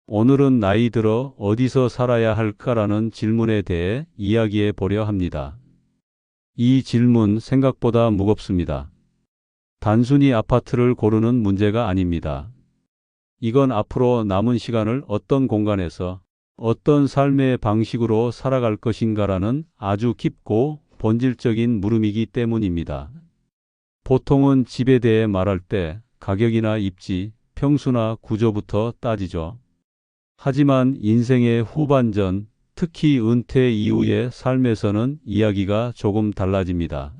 오늘은 나이 들어 어디서 살아야 할까라는 질문에 대해 이야기해 보려 합니다. 이 질문 생각보다 무겁습니다. 단순히 아파트를 고르는 문제가 아닙니다. 이건 앞으로 남은 시간을 어떤 공간에서 어떤 삶의 방식으로 살아갈 것인가라는 아주 깊고 본질적인 물음이기 때문입니다. 보통은 집에 대해 말할 때 가격이나 입지, 평수나 구조부터 따지죠. 하지만 인생의 후반전, 특히 은퇴 이후의 삶에서는 이야기가 조금 달라집니다.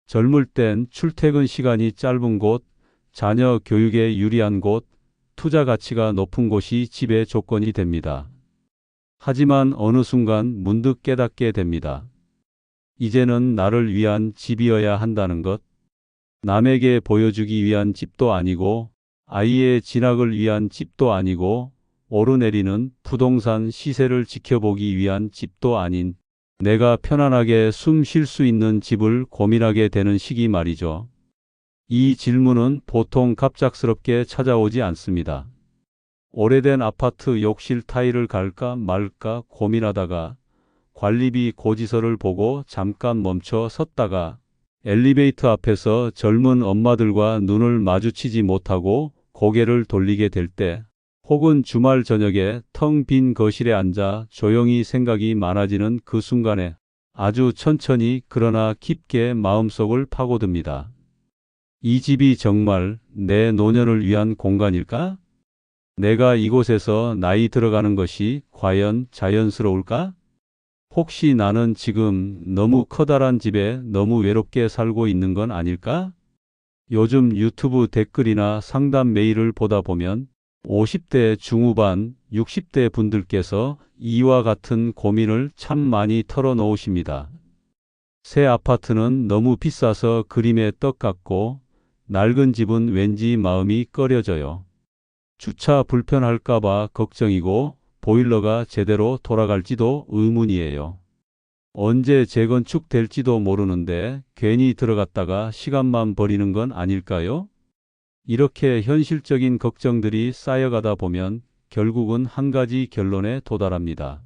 젊을 땐 출퇴근 시간이 짧은 곳, 자녀 교육에 유리한 곳, 투자 가치가 높은 곳이 집의 조건이 됩니다. 하지만 어느 순간 문득 깨닫게 됩니다. 이제는 나를 위한 집이어야 한다는 것, 남에게 보여주기 위한 집도 아니고, 아이의 진학을 위한 집도 아니고, 오르내리는 부동산 시세를 지켜보기 위한 집도 아닌 내가 편안하게 숨 쉴 수 있는 집을 고민하게 되는 시기 말이죠. 이 질문은 보통 갑작스럽게 찾아오지 않습니다. 오래된 아파트 욕실 타일을 갈까 말까 고민하다가 관리비 고지서를 보고 잠깐 멈춰 섰다가 엘리베이터 앞에서 젊은 엄마들과 눈을 마주치지 못하고 고개를 돌리게 될 때, 혹은 주말 저녁에 텅 빈 거실에 앉아 조용히 생각이 많아지는 그 순간에 아주 천천히 그러나 깊게 마음속을 파고듭니다. 이 집이 정말 내 노년을 위한 공간일까? 내가 이곳에서 나이 들어가는 것이 과연 자연스러울까? 혹시 나는 지금 너무 커다란 집에 너무 외롭게 살고 있는 건 아닐까? 요즘 유튜브 댓글이나 상담 메일을 보다 보면 50대 중후반, 60대 분들께서 이와 같은 고민을 참 많이 털어놓으십니다. 새 아파트는 너무 비싸서 그림의 떡 같고, 낡은 집은 왠지 마음이 꺼려져요. 주차 불편할까봐 걱정이고, 보일러가 제대로 돌아갈지도 의문이에요. 언제 재건축될지도 모르는데 괜히 들어갔다가 시간만 버리는 건 아닐까요? 이렇게 현실적인 걱정들이 쌓여가다 보면 결국은 한 가지 결론에 도달합니다.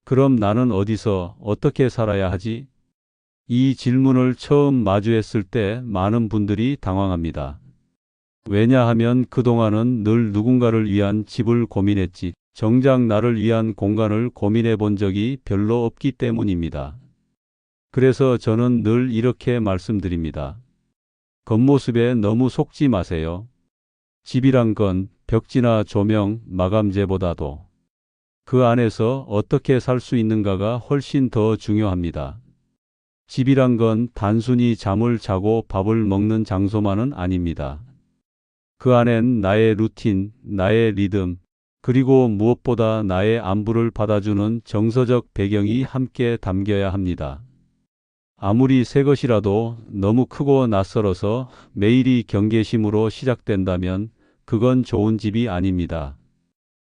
그럼 나는 어디서 어떻게 살아야 하지? 이 질문을 처음 마주했을 때 많은 분들이 당황합니다. 왜냐하면 그동안은 늘 누군가를 위한 집을 고민했지, 정작 나를 위한 공간을 고민해 본 적이 별로 없기 때문입니다. 그래서 저는 늘 이렇게 말씀드립니다. 겉모습에 너무 속지 마세요. 집이란 건 벽지나 조명, 마감재보다도 그 안에서 어떻게 살 수 있는가가 훨씬 더 중요합니다. 집이란 건 단순히 잠을 자고 밥을 먹는 장소만은 아닙니다. 그 안엔 나의 루틴, 나의 리듬, 그리고 무엇보다 나의 안부를 받아주는 정서적 배경이 함께 담겨야 합니다. 아무리 새 것이라도 너무 크고 낯설어서 매일이 경계심으로 시작된다면 그건 좋은 집이 아닙니다.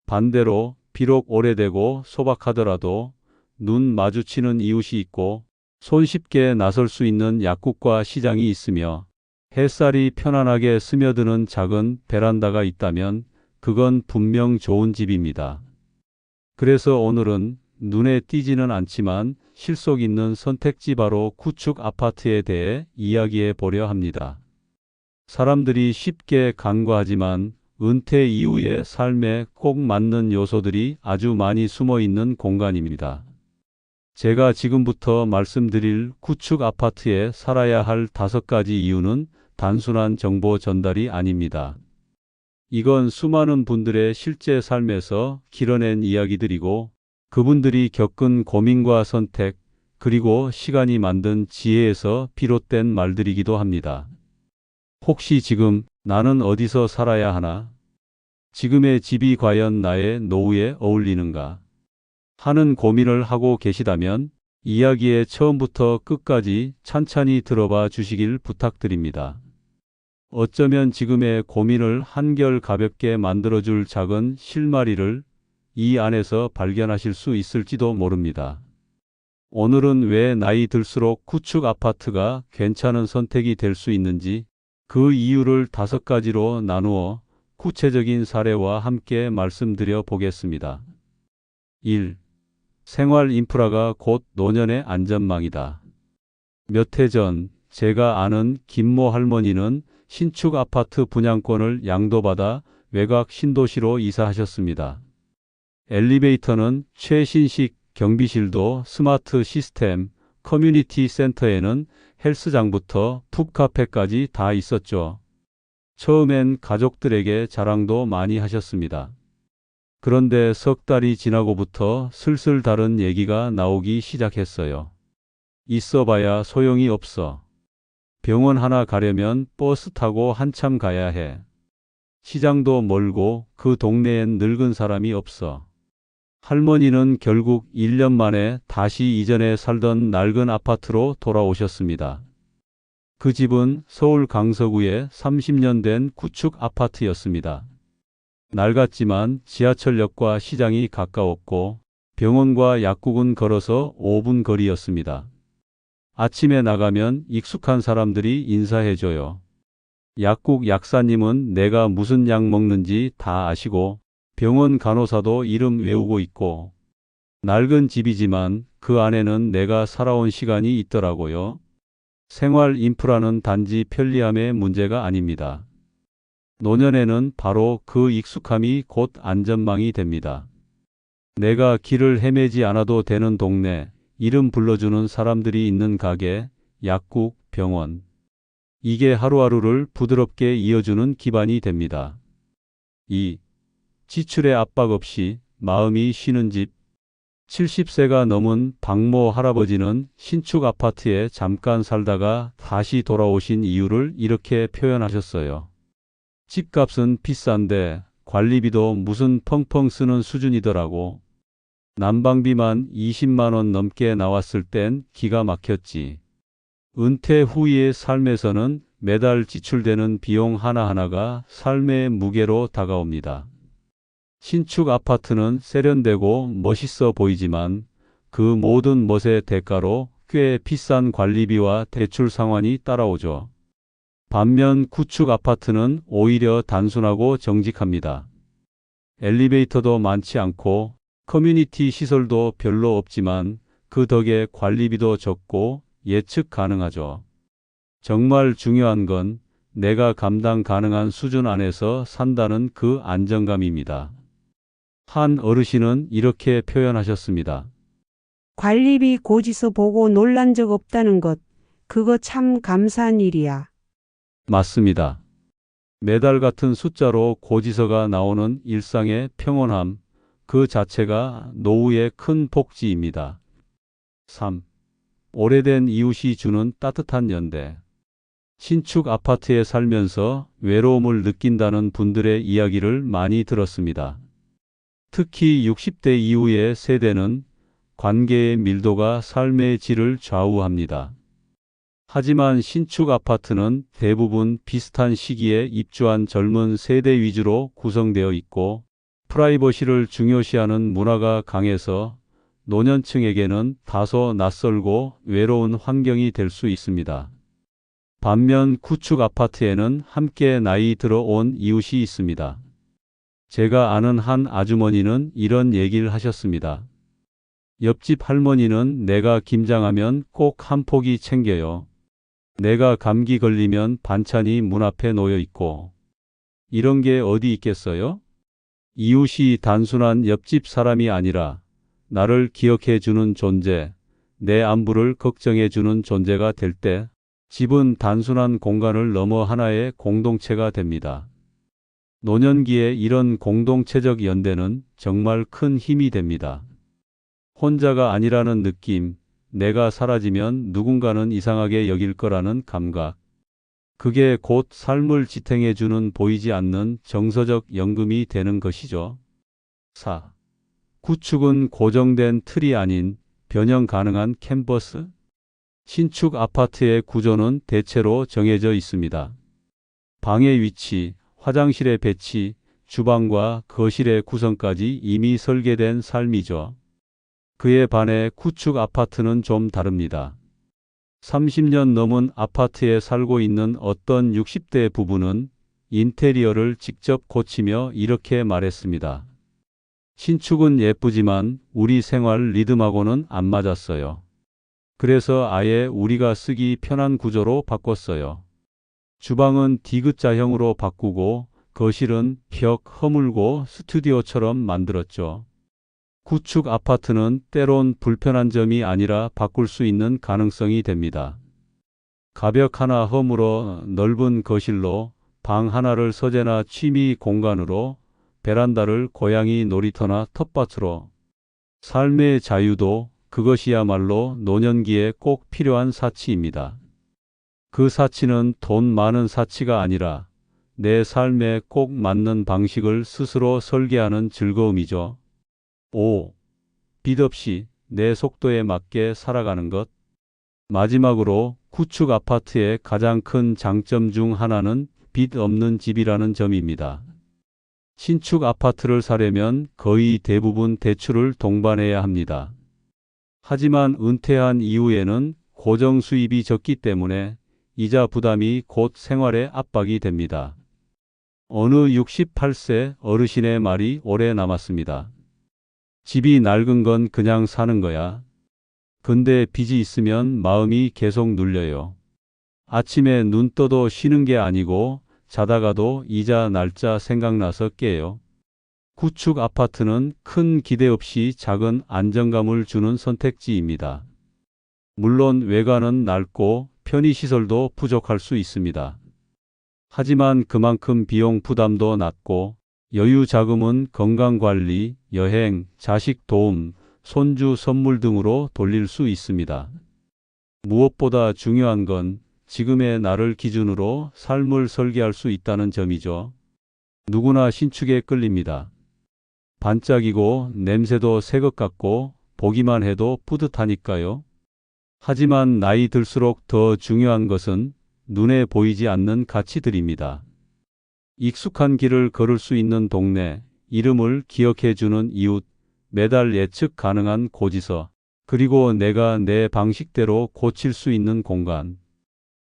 반대로 비록 오래되고 소박하더라도 눈 마주치는 이웃이 있고 손쉽게 나설 수 있는 약국과 시장이 있으며 햇살이 편안하게 스며드는 작은 베란다가 있다면 그건 분명 좋은 집입니다. 그래서 오늘은 눈에 띄지는 않지만 실속 있는 선택지, 바로 구축 아파트에 대해 이야기해 보려 합니다. 사람들이 쉽게 간과하지만 은퇴 이후의 삶에 꼭 맞는 요소들이 아주 많이 숨어 있는 공간입니다. 제가 지금부터 말씀드릴 구축 아파트에 살아야 할 5가지 이유는 단순한 정보 전달이 아닙니다. 이건 수많은 분들의 실제 삶에서 길어낸 이야기들이고, 그분들이 겪은 고민과 선택, 그리고 시간이 만든 지혜에서 비롯된 말들이기도 합니다. 혹시 지금 나는 어디서 살아야 하나? 지금의 집이 과연 나의 노후에 어울리는가? 하는 고민을 하고 계시다면 이야기의 처음부터 끝까지 찬찬히 들어봐 주시길 부탁드립니다. 어쩌면 지금의 고민을 한결 가볍게 만들어줄 작은 실마리를 이 안에서 발견하실 수 있을지도 모릅니다. 오늘은 왜 나이 들수록 구축 아파트가 괜찮은 선택이 될 수 있는지, 그 이유를 5가지로 나누어 구체적인 사례와 함께 말씀드려 보겠습니다. 1. 생활 인프라가 곧 노년의 안전망이다. 몇 해 전 제가 아는 김모 할머니는 신축 아파트 분양권을 양도받아 외곽 신도시로 이사하셨습니다. 엘리베이터는 최신식, 경비실도 스마트 시스템, 커뮤니티 센터에는 헬스장부터 풋카페까지 다 있었죠. 처음엔 가족들에게 자랑도 많이 하셨습니다. 그런데 석 달이 지나고부터 슬슬 다른 얘기가 나오기 시작했어요. 있어봐야 소용이 없어. 병원 하나 가려면 버스 타고 한참 가야 해. 시장도 멀고 그 동네엔 늙은 사람이 없어. 할머니는 결국 1년 만에 다시 이전에 살던 낡은 아파트로 돌아오셨습니다. 그 집은 서울 강서구에 30년 된 구축 아파트였습니다. 낡았지만 지하철역과 시장이 가까웠고 병원과 약국은 걸어서 5분 거리였습니다. 아침에 나가면 익숙한 사람들이 인사해줘요. 약국 약사님은 내가 무슨 약 먹는지 다 아시고 병원 간호사도 이름 외우고 있고 낡은 집이지만 그 안에는 내가 살아온 시간이 있더라고요. 생활 인프라는 단지 편리함의 문제가 아닙니다. 노년에는 바로 그 익숙함이 곧 안전망이 됩니다. 내가 길을 헤매지 않아도 되는 동네, 이름 불러주는 사람들이 있는 가게, 약국, 병원. 이게 하루하루를 부드럽게 이어주는 기반이 됩니다. 2. 지출의 압박 없이 마음이 쉬는 집. 70세가 넘은 박모 할아버지는 신축 아파트에 잠깐 살다가 다시 돌아오신 이유를 이렇게 표현하셨어요. 집값은 비싼데 관리비도 무슨 펑펑 쓰는 수준이더라고. 난방비만 20만 원 넘게 나왔을 땐 기가 막혔지. 은퇴 후의 삶에서는 매달 지출되는 비용 하나하나가 삶의 무게로 다가옵니다. 신축 아파트는 세련되고 멋있어 보이지만 그 모든 멋의 대가로 꽤 비싼 관리비와 대출 상환이 따라오죠. 반면 구축 아파트는 오히려 단순하고 정직합니다. 엘리베이터도 많지 않고 커뮤니티 시설도 별로 없지만 그 덕에 관리비도 적고 예측 가능하죠. 정말 중요한 건 내가 감당 가능한 수준 안에서 산다는 그 안정감입니다. 한 어르신은 이렇게 표현하셨습니다. 관리비 고지서 보고 놀란 적 없다는 것, 그거 참 감사한 일이야. 맞습니다. 매달 같은 숫자로 고지서가 나오는 일상의 평온함, 그 자체가 노후의 큰 복지입니다. 3. 오래된 이웃이 주는 따뜻한 연대. 신축 아파트에 살면서 외로움을 느낀다는 분들의 이야기를 많이 들었습니다. 특히 60대 이후의 세대는 관계의 밀도가 삶의 질을 좌우합니다. 하지만 신축 아파트는 대부분 비슷한 시기에 입주한 젊은 세대 위주로 구성되어 있고 프라이버시를 중요시하는 문화가 강해서 노년층에게는 다소 낯설고 외로운 환경이 될 수 있습니다. 반면 구축 아파트에는 함께 나이 들어온 이웃이 있습니다. 제가 아는 한 아주머니는 이런 얘기를 하셨습니다. 옆집 할머니는 내가 김장하면 꼭 한 포기 챙겨요. 내가 감기 걸리면 반찬이 문 앞에 놓여 있고. 이런 게 어디 있겠어요? 이웃이 단순한 옆집 사람이 아니라 나를 기억해 주는 존재, 내 안부를 걱정해 주는 존재가 될 때 집은 단순한 공간을 넘어 하나의 공동체가 됩니다. 노년기에 이런 공동체적 연대는 정말 큰 힘이 됩니다. 혼자가 아니라는 느낌, 내가 사라지면 누군가는 이상하게 여길 거라는 감각. 그게 곧 삶을 지탱해 주는 보이지 않는 정서적 연금이 되는 것이죠. 4. 구축은 고정된 틀이 아닌 변형 가능한 캔버스? 신축 아파트의 구조는 대체로 정해져 있습니다. 방의 위치, 화장실의 배치, 주방과 거실의 구성까지 이미 설계된 삶이죠. 그에 반해 구축 아파트는 좀 다릅니다. 30년 넘은 아파트에 살고 있는 어떤 60대 부부는 인테리어를 직접 고치며 이렇게 말했습니다. 신축은 예쁘지만 우리 생활 리듬하고는 안 맞았어요. 그래서 아예 우리가 쓰기 편한 구조로 바꿨어요. 주방은 디귿자형으로 바꾸고 거실은 벽 허물고 스튜디오처럼 만들었죠. 구축 아파트는 때론 불편한 점이 아니라 바꿀 수 있는 가능성이 됩니다. 가벽 하나 허물어 넓은 거실로, 방 하나를 서재나 취미 공간으로, 베란다를 고양이 놀이터나 텃밭으로. 삶의 자유도 그것이야말로 노년기에 꼭 필요한 사치입니다. 그 사치는 돈 많은 사치가 아니라 내 삶에 꼭 맞는 방식을 스스로 설계하는 즐거움이죠. 5. 빚 없이 내 속도에 맞게 살아가는 것. 마지막으로 구축 아파트의 가장 큰 장점 중 하나는 빚 없는 집이라는 점입니다. 신축 아파트를 사려면 거의 대부분 대출을 동반해야 합니다. 하지만 은퇴한 이후에는 고정 수입이 적기 때문에 이자 부담이 곧 생활의 압박이 됩니다. 어느 68세 어르신의 말이 오래 남았습니다. 집이 낡은 건 그냥 사는 거야. 근데 빚이 있으면 마음이 계속 눌려요. 아침에 눈 떠도 쉬는 게 아니고 자다가도 이자 날짜 생각나서 깨요. 구축 아파트는 큰 기대 없이 작은 안정감을 주는 선택지입니다. 물론 외관은 낡고 편의시설도 부족할 수 있습니다. 하지만 그만큼 비용 부담도 낮고 여유 자금은 건강관리, 여행, 자식 도움, 손주 선물 등으로 돌릴 수 있습니다. 무엇보다 중요한 건 지금의 나를 기준으로 삶을 설계할 수 있다는 점이죠. 누구나 신축에 끌립니다. 반짝이고 냄새도 새 것 같고 보기만 해도 뿌듯하니까요. 하지만 나이 들수록 더 중요한 것은 눈에 보이지 않는 가치들입니다. 익숙한 길을 걸을 수 있는 동네, 이름을 기억해주는 이웃, 매달 예측 가능한 고지서, 그리고 내가 내 방식대로 고칠 수 있는 공간.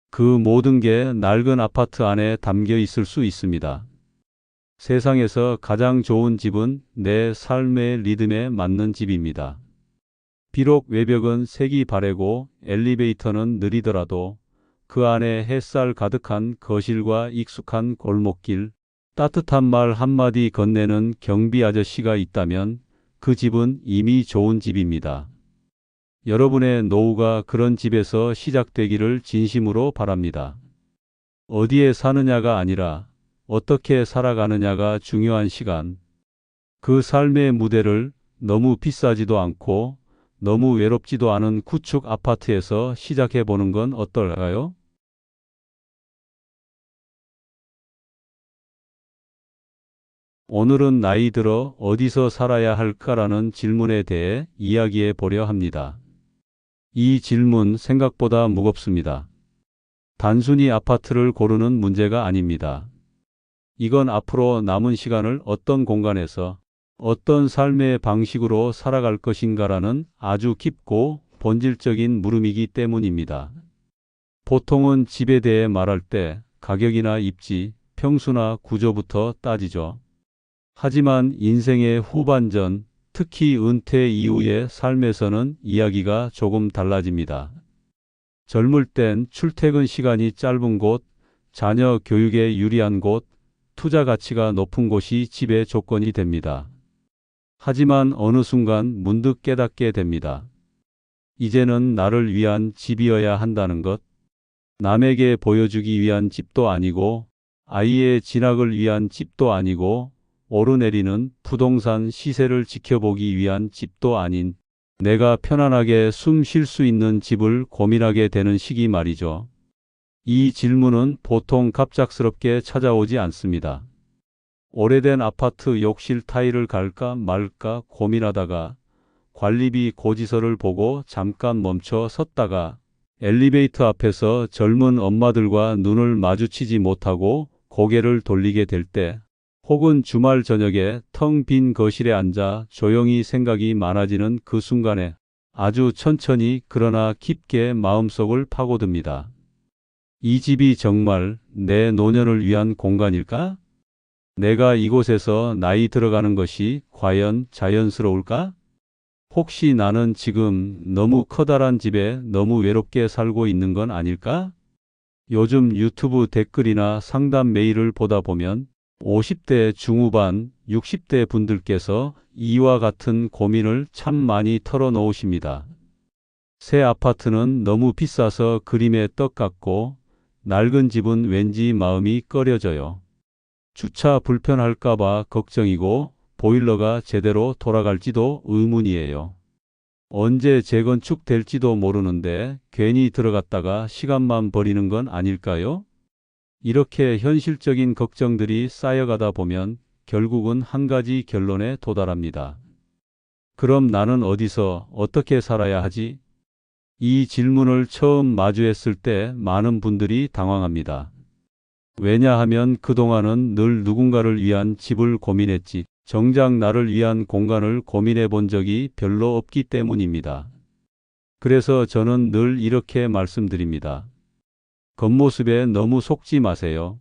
그 모든 게 낡은 아파트 안에 담겨 있을 수 있습니다. 세상에서 가장 좋은 집은 내 삶의 리듬에 맞는 집입니다. 비록 외벽은 색이 바래고 엘리베이터는 느리더라도 그 안에 햇살 가득한 거실과 익숙한 골목길, 따뜻한 말 한마디 건네는 경비 아저씨가 있다면 그 집은 이미 좋은 집입니다. 여러분의 노후가 그런 집에서 시작되기를 진심으로 바랍니다. 어디에 사느냐가 아니라 어떻게 살아가느냐가 중요한 시간. 그 삶의 무대를 너무 비싸지도 않고 너무 외롭지도 않은 구축 아파트에서 시작해 보는 건 어떨까요? 오늘은 나이 들어 어디서 살아야 할까라는 질문에 대해 이야기해 보려 합니다. 이 질문 생각보다 무겁습니다. 단순히 아파트를 고르는 문제가 아닙니다. 이건 앞으로 남은 시간을 어떤 공간에서 어떤 삶의 방식으로 살아갈 것인가라는 아주 깊고 본질적인 물음이기 때문입니다. 보통은 집에 대해 말할 때 가격이나 입지, 평수나 구조부터 따지죠. 하지만 인생의 후반전, 특히 은퇴 이후의 삶에서는 이야기가 조금 달라집니다. 젊을 땐 출퇴근 시간이 짧은 곳, 자녀 교육에 유리한 곳, 투자 가치가 높은 곳이 집의 조건이 됩니다. 하지만 어느 순간 문득 깨닫게 됩니다. 이제는 나를 위한 집이어야 한다는 것, 남에게 보여주기 위한 집도 아니고, 아이의 진학을 위한 집도 아니고, 오르내리는 부동산 시세를 지켜보기 위한 집도 아닌 내가 편안하게 숨 쉴 수 있는 집을 고민하게 되는 시기 말이죠. 이 질문은 보통 갑작스럽게 찾아오지 않습니다. 오래된 아파트 욕실 타일을 갈까 말까 고민하다가 관리비 고지서를 보고 잠깐 멈춰 섰다가 엘리베이터 앞에서 젊은 엄마들과 눈을 마주치지 못하고 고개를 돌리게 될 때, 혹은 주말 저녁에 텅 빈 거실에 앉아 조용히 생각이 많아지는 그 순간에 아주 천천히 그러나 깊게 마음속을 파고듭니다. 이 집이 정말 내 노년을 위한 공간일까? 내가 이곳에서 나이 들어가는 것이 과연 자연스러울까? 혹시 나는 지금 너무 커다란 집에 너무 외롭게 살고 있는 건 아닐까? 요즘 유튜브 댓글이나 상담 메일을 보다 보면 50대 중후반, 60대 분들께서 이와 같은 고민을 참 많이 털어놓으십니다. 새 아파트는 너무 비싸서 그림의 떡 같고 낡은 집은 왠지 마음이 꺼려져요. 주차 불편할까봐 걱정이고 보일러가 제대로 돌아갈지도 의문이에요. 언제 재건축될지도 모르는데 괜히 들어갔다가 시간만 버리는 건 아닐까요? 이렇게 현실적인 걱정들이 쌓여가다 보면 결국은 한 가지 결론에 도달합니다. 그럼 나는 어디서 어떻게 살아야 하지? 이 질문을 처음 마주했을 때 많은 분들이 당황합니다. 왜냐하면 그동안은 늘 누군가를 위한 집을 고민했지, 정작 나를 위한 공간을 고민해 본 적이 별로 없기 때문입니다. 그래서 저는 늘 이렇게 말씀드립니다. 겉모습에 너무 속지 마세요.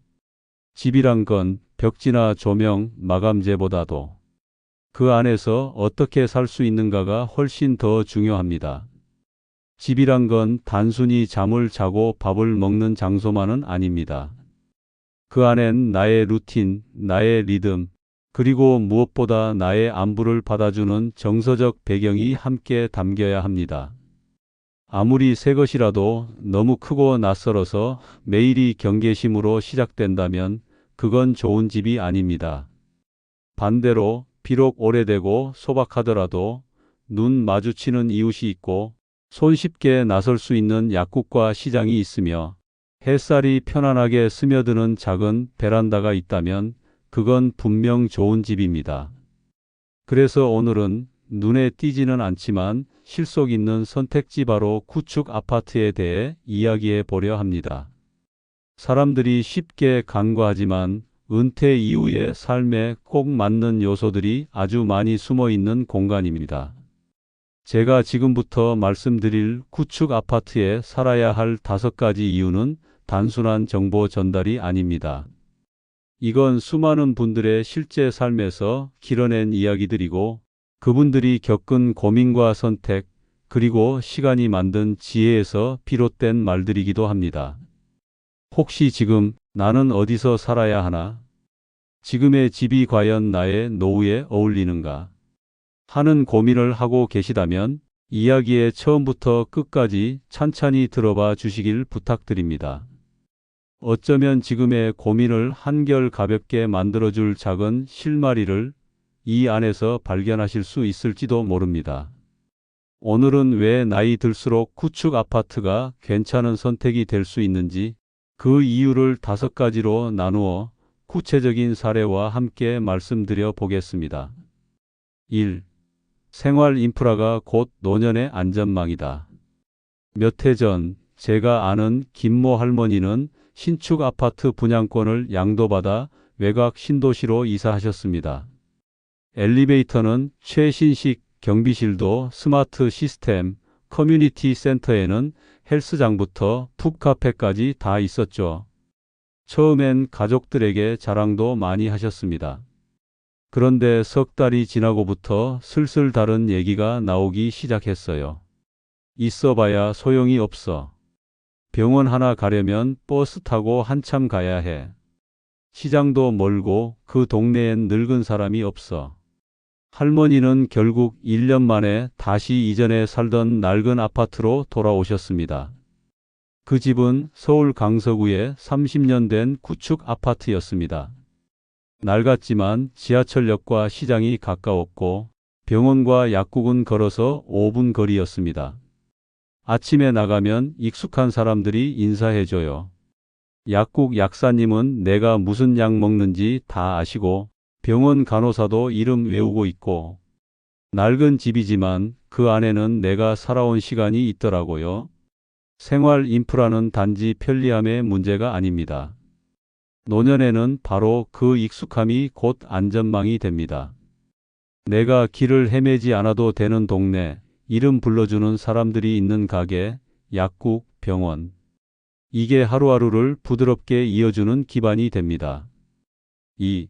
집이란 건 벽지나 조명, 마감재보다도 그 안에서 어떻게 살 수 있는가가 훨씬 더 중요합니다. 집이란 건 단순히 잠을 자고 밥을 먹는 장소만은 아닙니다. 그 안엔 나의 루틴, 나의 리듬, 그리고 무엇보다 나의 안부를 받아주는 정서적 배경이 함께 담겨야 합니다. 아무리 새 것이라도 너무 크고 낯설어서 매일이 경계심으로 시작된다면 그건 좋은 집이 아닙니다. 반대로 비록 오래되고 소박하더라도 눈 마주치는 이웃이 있고 손쉽게 나설 수 있는 약국과 시장이 있으며 햇살이 편안하게 스며드는 작은 베란다가 있다면 그건 분명 좋은 집입니다. 그래서 오늘은 눈에 띄지는 않지만 실속 있는 선택지 바로 구축 아파트에 대해 이야기해 보려 합니다. 사람들이 쉽게 간과하지만 은퇴 이후의 삶에 꼭 맞는 요소들이 아주 많이 숨어 있는 공간입니다. 제가 지금부터 말씀드릴 구축 아파트에 살아야 할 5가지 이유는 단순한 정보 전달이 아닙니다. 이건 수많은 분들의 실제 삶에서 길어낸 이야기들이고 그분들이 겪은 고민과 선택, 그리고 시간이 만든 지혜에서 비롯된 말들이기도 합니다. 혹시 지금 나는 어디서 살아야 하나? 지금의 집이 과연 나의 노후에 어울리는가? 하는 고민을 하고 계시다면 이야기의 처음부터 끝까지 찬찬히 들어봐 주시길 부탁드립니다. 어쩌면 지금의 고민을 한결 가볍게 만들어줄 작은 실마리를 이 안에서 발견하실 수 있을지도 모릅니다. 오늘은 왜 나이 들수록 구축 아파트가 괜찮은 선택이 될 수 있는지 그 이유를 5가지로 나누어 구체적인 사례와 함께 말씀드려 보겠습니다. 1. 생활 인프라가 곧 노년의 안전망이다. 몇 해 전 제가 아는 김모 할머니는 신축 아파트 분양권을 양도받아 외곽 신도시로 이사하셨습니다. 엘리베이터는 최신식, 경비실도 스마트 시스템, 커뮤니티 센터에는 헬스장부터 풋카페까지 다 있었죠. 처음엔 가족들에게 자랑도 많이 하셨습니다. 그런데 석 달이 지나고부터 슬슬 다른 얘기가 나오기 시작했어요. 있어봐야 소용이 없어. 병원 하나 가려면 버스 타고 한참 가야 해. 시장도 멀고 그 동네엔 늙은 사람이 없어. 할머니는 결국 1년 만에 다시 이전에 살던 낡은 아파트로 돌아오셨습니다. 그 집은 서울 강서구의 30년 된 구축 아파트였습니다. 낡았지만 지하철역과 시장이 가까웠고 병원과 약국은 걸어서 5분 거리였습니다. 아침에 나가면 익숙한 사람들이 인사해줘요. 약국 약사님은 내가 무슨 약 먹는지 다 아시고 병원 간호사도 이름 외우고 있고 낡은 집이지만 그 안에는 내가 살아온 시간이 있더라고요. 생활 인프라는 단지 편리함의 문제가 아닙니다. 노년에는 바로 그 익숙함이 곧 안전망이 됩니다. 내가 길을 헤매지 않아도 되는 동네, 이름 불러주는 사람들이 있는 가게, 약국, 병원. 이게 하루하루를 부드럽게 이어주는 기반이 됩니다. 2.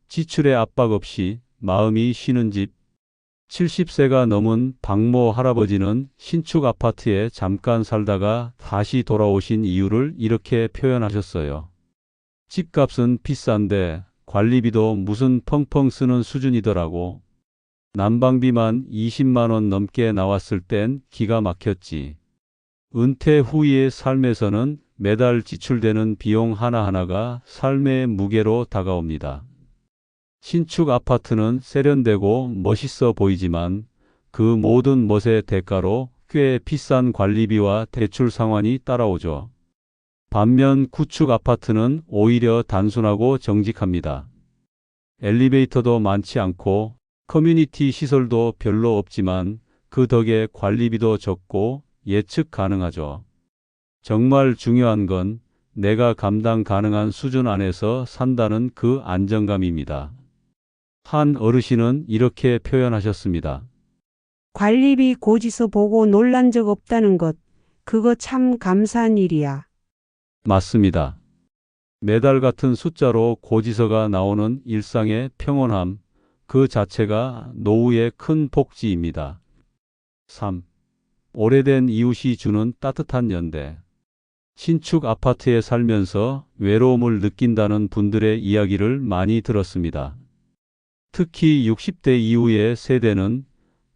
지출의 압박 없이 마음이 쉬는 집. 70세가 넘은 박모 할아버지는 신축 아파트에 잠깐 살다가 다시 돌아오신 이유를 이렇게 표현하셨어요. 집값은 비싼데 관리비도 무슨 펑펑 쓰는 수준이더라고. 난방비만 20만 원 넘게 나왔을 땐 기가 막혔지. 은퇴 후의 삶에서는 매달 지출되는 비용 하나하나가 삶의 무게로 다가옵니다. 신축 아파트는 세련되고 멋있어 보이지만 그 모든 멋의 대가로 꽤 비싼 관리비와 대출 상환이 따라오죠. 반면 구축 아파트는 오히려 단순하고 정직합니다. 엘리베이터도 많지 않고 커뮤니티 시설도 별로 없지만 그 덕에 관리비도 적고 예측 가능하죠. 정말 중요한 건 내가 감당 가능한 수준 안에서 산다는 그 안정감입니다. 한 어르신은 이렇게 표현하셨습니다. 관리비 고지서 보고 놀란 적 없다는 것, 그거 참 감사한 일이야. 맞습니다. 매달 같은 숫자로 고지서가 나오는 일상의 평온함, 그 자체가 노후의 큰 복지입니다. 3. 오래된 이웃이 주는 따뜻한 연대. 신축 아파트에 살면서 외로움을 느낀다는 분들의 이야기를 많이 들었습니다. 특히 60대 이후의 세대는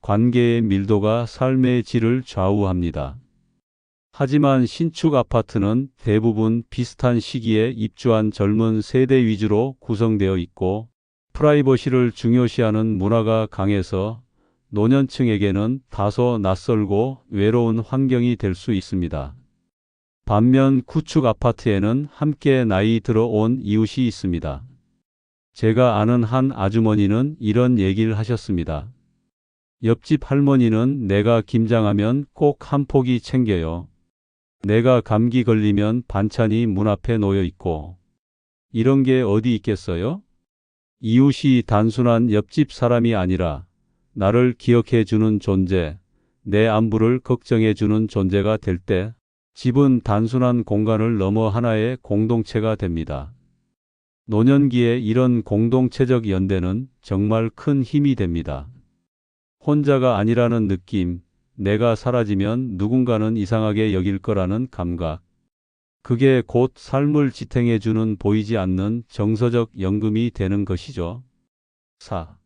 관계의 밀도가 삶의 질을 좌우합니다. 하지만 신축 아파트는 대부분 비슷한 시기에 입주한 젊은 세대 위주로 구성되어 있고 프라이버시를 중요시하는 문화가 강해서 노년층에게는 다소 낯설고 외로운 환경이 될 수 있습니다. 반면 구축 아파트에는 함께 나이 들어온 이웃이 있습니다. 제가 아는 한 아주머니는 이런 얘기를 하셨습니다. 옆집 할머니는 내가 김장하면 꼭 한 포기 챙겨요. 내가 감기 걸리면 반찬이 문 앞에 놓여 있고. 이런 게 어디 있겠어요? 이웃이 단순한 옆집 사람이 아니라 나를 기억해 주는 존재, 내 안부를 걱정해 주는 존재가 될 때 집은 단순한 공간을 넘어 하나의 공동체가 됩니다. 노년기에 이런 공동체적 연대는 정말 큰 힘이 됩니다. 혼자가 아니라는 느낌, 내가 사라지면 누군가는 이상하게 여길 거라는 감각. 그게 곧 삶을 지탱해 주는 보이지 않는 정서적 연금이 되는 것이죠. 4.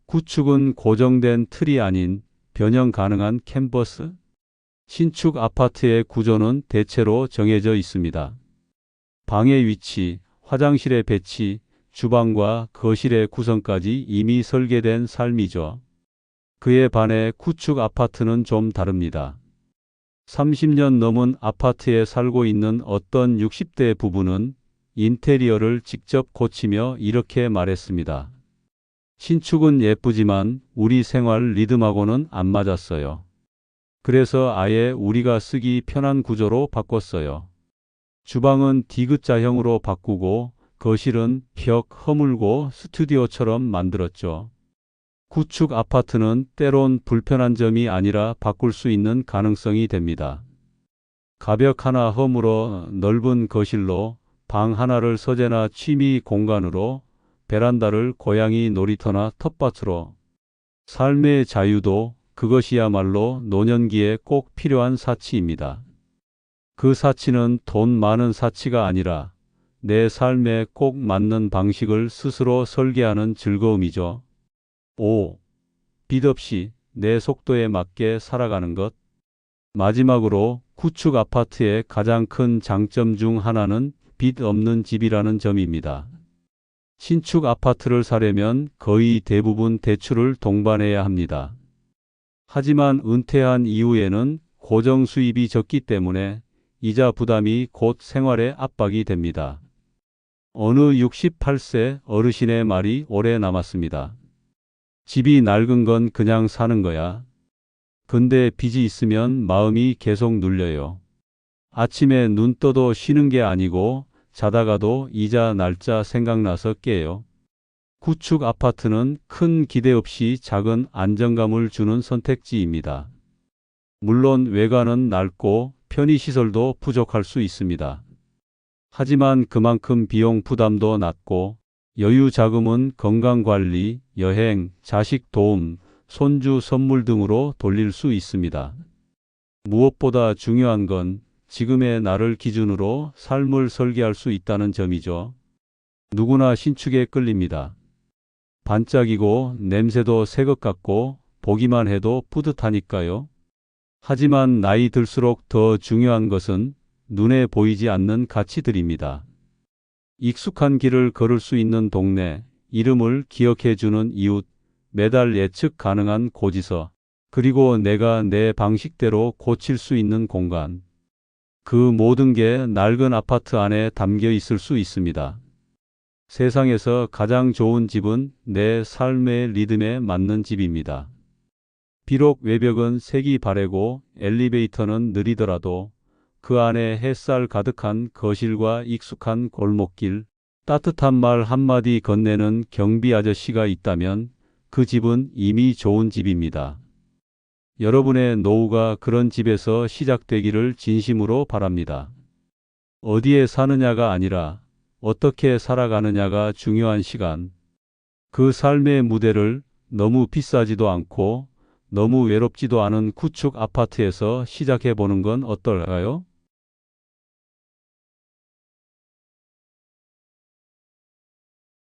구축은 고정된 틀이 아닌 변형 가능한 캔버스? 신축 아파트의 구조는 대체로 정해져 있습니다. 방의 위치, 화장실의 배치, 주방과 거실의 구성까지 이미 설계된 삶이죠. 그에 반해 구축 아파트는 좀 다릅니다. 30년 넘은 아파트에 살고 있는 어떤 60대 부부는 인테리어를 직접 고치며 이렇게 말했습니다. 신축은 예쁘지만 우리 생활 리듬하고는 안 맞았어요. 그래서 아예 우리가 쓰기 편한 구조로 바꿨어요. 주방은 디귿자형으로 바꾸고 거실은 벽 허물고 스튜디오처럼 만들었죠. 구축 아파트는 때론 불편한 점이 아니라 바꿀 수 있는 가능성이 됩니다. 가벽 하나 허물어 넓은 거실로, 방 하나를 서재나 취미 공간으로, 베란다를 고양이 놀이터나 텃밭으로. 삶의 자유도 그것이야말로 노년기에 꼭 필요한 사치입니다. 그 사치는 돈 많은 사치가 아니라 내 삶에 꼭 맞는 방식을 스스로 설계하는 즐거움이죠. 5. 빚 없이 내 속도에 맞게 살아가는 것. 마지막으로 구축 아파트의 가장 큰 장점 중 하나는 빚 없는 집이라는 점입니다. 신축 아파트를 사려면 거의 대부분 대출을 동반해야 합니다. 하지만 은퇴한 이후에는 고정 수입이 적기 때문에 이자 부담이 곧 생활의 압박이 됩니다. 어느 68세 어르신의 말이 오래 남았습니다. 집이 낡은 건 그냥 사는 거야. 근데 빚이 있으면 마음이 계속 눌려요. 아침에 눈 떠도 쉬는 게 아니고 자다가도 이자 날짜 생각나서 깨요. 구축 아파트는 큰 기대 없이 작은 안정감을 주는 선택지입니다. 물론 외관은 낡고 편의시설도 부족할 수 있습니다. 하지만 그만큼 비용 부담도 낮고 여유 자금은 건강관리, 여행, 자식 도움, 손주 선물 등으로 돌릴 수 있습니다. 무엇보다 중요한 건 지금의 나를 기준으로 삶을 설계할 수 있다는 점이죠. 누구나 신축에 끌립니다. 반짝이고 냄새도 새 것 같고 보기만 해도 뿌듯하니까요. 하지만 나이 들수록 더 중요한 것은 눈에 보이지 않는 가치들입니다. 익숙한 길을 걸을 수 있는 동네, 이름을 기억해주는 이웃, 매달 예측 가능한 고지서, 그리고 내가 내 방식대로 고칠 수 있는 공간. 그 모든 게 낡은 아파트 안에 담겨 있을 수 있습니다. 세상에서 가장 좋은 집은 내 삶의 리듬에 맞는 집입니다. 비록 외벽은 색이 바래고 엘리베이터는 느리더라도 그 안에 햇살 가득한 거실과 익숙한 골목길, 따뜻한 말 한마디 건네는 경비 아저씨가 있다면 그 집은 이미 좋은 집입니다. 여러분의 노후가 그런 집에서 시작되기를 진심으로 바랍니다. 어디에 사느냐가 아니라 어떻게 살아가느냐가 중요한 시간. 그 삶의 무대를 너무 비싸지도 않고 너무 외롭지도 않은 구축 아파트에서 시작해 보는 건 어떨까요?